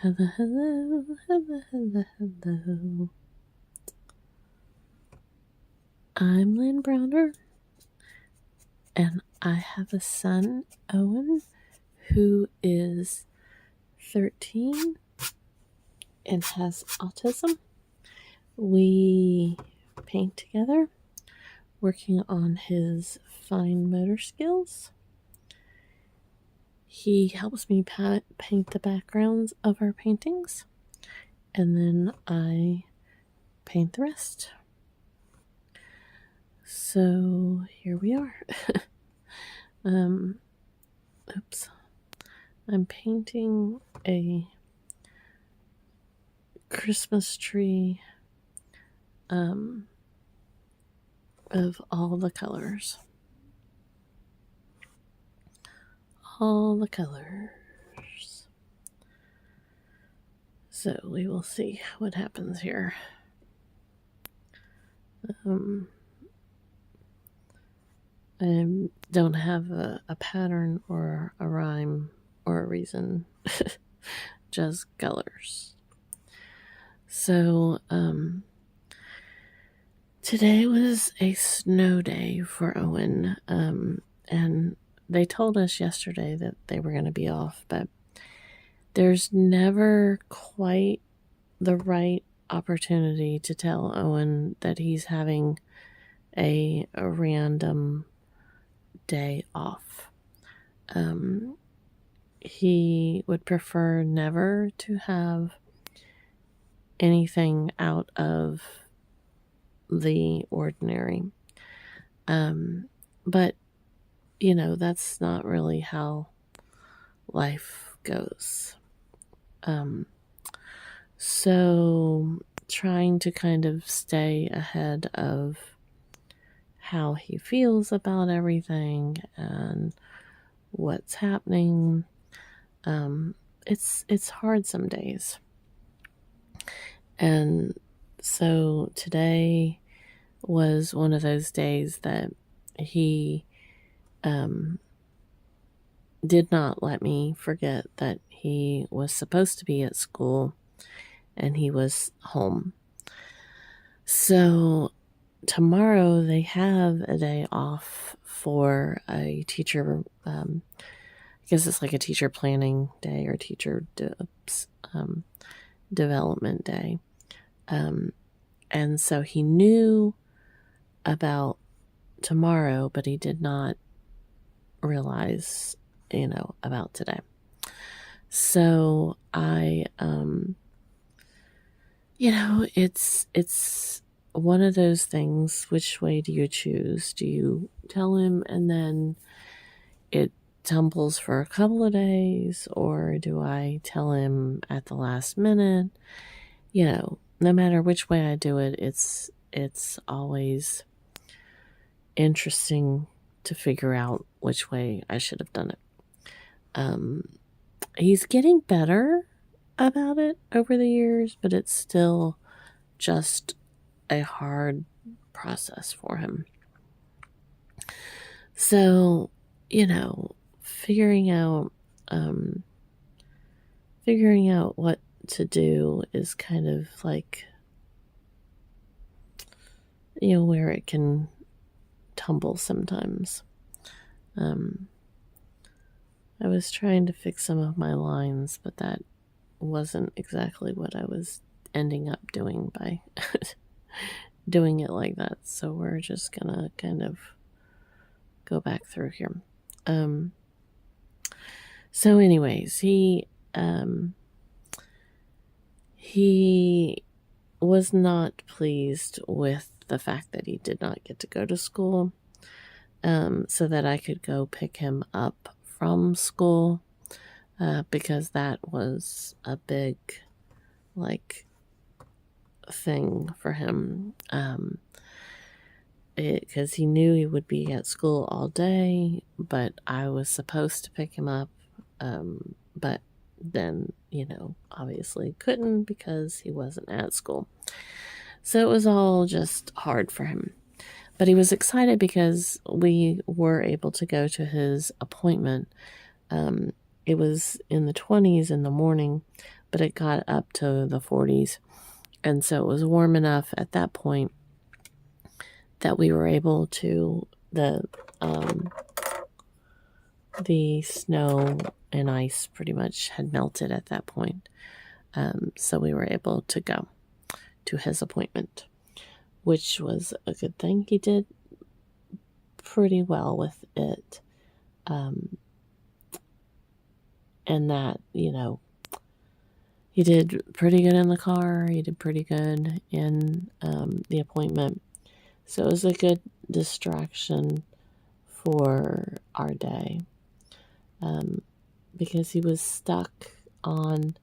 Hello, hello, hello, hello, hello. I'm Lynn Browner, and I have a son, Owen, who is 13 and has autism. We paint together, working on his fine motor skills. He helps me paint the backgrounds of our paintings, and then I paint the rest. So here we are. Oops. I'm painting a Christmas tree of all the colors. All the colors. So we will see what happens here. I don't have a pattern or a rhyme or a reason, just colors. So today was a snow day for Owen, and they told us yesterday that they were going to be off, but there's never quite the right opportunity to tell Owen that he's having a random day off. He would prefer never to have anything out of the ordinary. But, you know, that's not really how life goes. So trying to kind of stay ahead of how he feels about everything and what's happening. It's hard some days. And so today was one of those days that he did not let me forget that he was supposed to be at school and he was home. So tomorrow they have a day off for a teacher, I guess it's like a teacher planning day or teacher development day. And so he knew about tomorrow, but he did not realize, about today. So I, it's one of those things. Which way do you choose? Do you tell him and then it tumbles for a couple of days, or do I tell him at the last minute? No matter which way I do it, it's always interesting to figure out which way I should have done it. He's getting better about it over the years, but it's still just a hard process for him. So, figuring out what to do is kind of like, where it can tumble sometimes. I was trying to fix some of my lines, but that wasn't exactly what I was ending up doing by doing it like that. So we're just gonna kind of go back through here. So anyways, he was not pleased with the fact that he did not get to go to school, so that I could go pick him up from school, because that was a big, thing for him, because he knew he would be at school all day, but I was supposed to pick him up, but then, obviously couldn't because he wasn't at school. So it was all just hard for him. But he was excited because we were able to go to his appointment. It was in the 20s in the morning, but it got up to the 40s. And so it was warm enough at that point that we were able to, the snow and ice pretty much had melted at that point. So we were able to go to his appointment, which was a good thing. He did pretty well with it. And that, he did pretty good in the car. He did pretty good in the appointment. So it was a good distraction for our day, because he was stuck on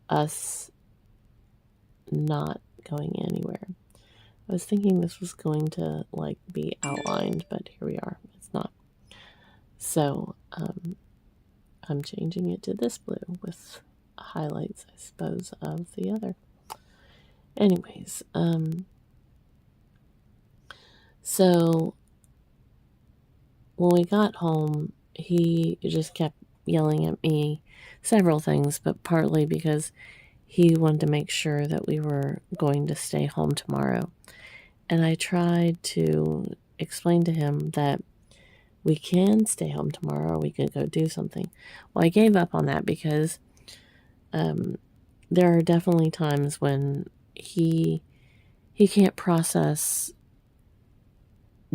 us not going anywhere. I was thinking this was going to be outlined, but here we are. It's not. So I'm changing it to this blue with highlights, I suppose, of the other. Anyways, so when we got home, he just kept yelling at me several things, but partly because he wanted to make sure that we were going to stay home tomorrow. And I tried to explain to him that we can stay home tomorrow, or we could go do something. Well, I gave up on that because there are definitely times when he can't process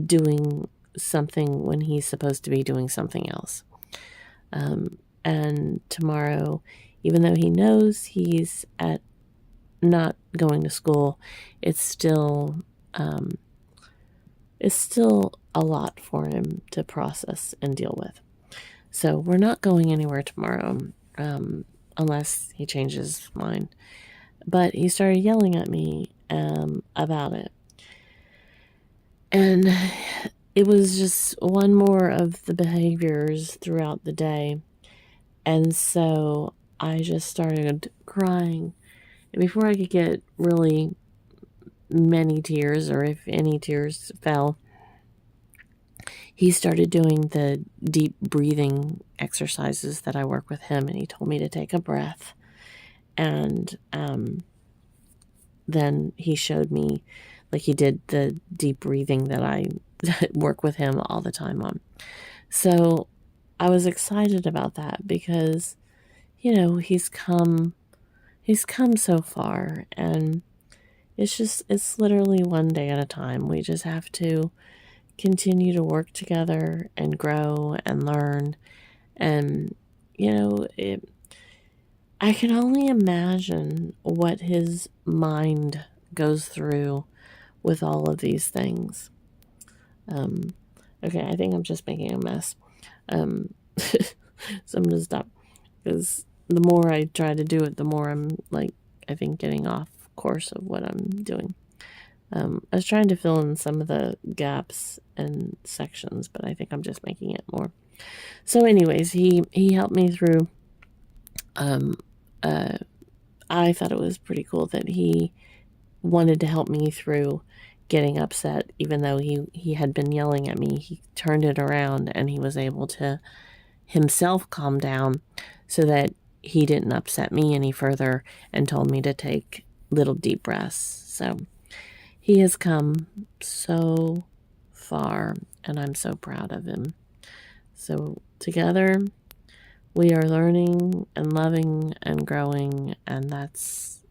doing something when he's supposed to be doing something else. And tomorrow, even though he knows he's not going to school, it's still a lot for him to process and deal with. So we're not going anywhere tomorrow, unless he changes his mind. But he started yelling at me about it. And it was just one more of the behaviors throughout the day. And so I just started crying. And before I could get really many tears, or if any tears fell, he started doing the deep breathing exercises that I work with him, and he told me to take a breath. And then he showed me, he did the deep breathing that I work with him all the time on. So I was excited about that because, he's come so far, and it's literally one day at a time. We just have to continue to work together and grow and learn. And, I can only imagine what his mind goes through with all of these things. Okay, I think I'm just making a mess. So I'm going to stop, because the more I try to do it, the more I'm I think getting off course of what I'm doing. I was trying to fill in some of the gaps and sections, but I think I'm just making it more. So anyways, he helped me through. I thought it was pretty cool that he wanted to help me through getting upset, even though he had been yelling at me. He turned it around and he was able to himself calm down so that he didn't upset me any further, and told me to take little deep breaths. So he has come so far, and I'm so proud of him. So together, we are learning and loving and growing, and that's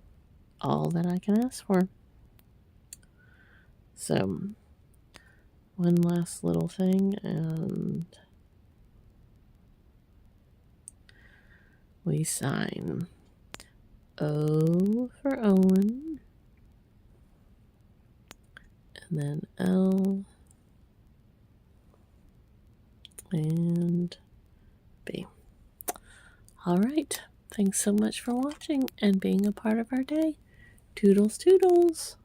all that I can ask for. So, one last little thing, and we sign. O for Owen, and then L, and B. All right. Thanks so much for watching and being a part of our day. Toodles, toodles.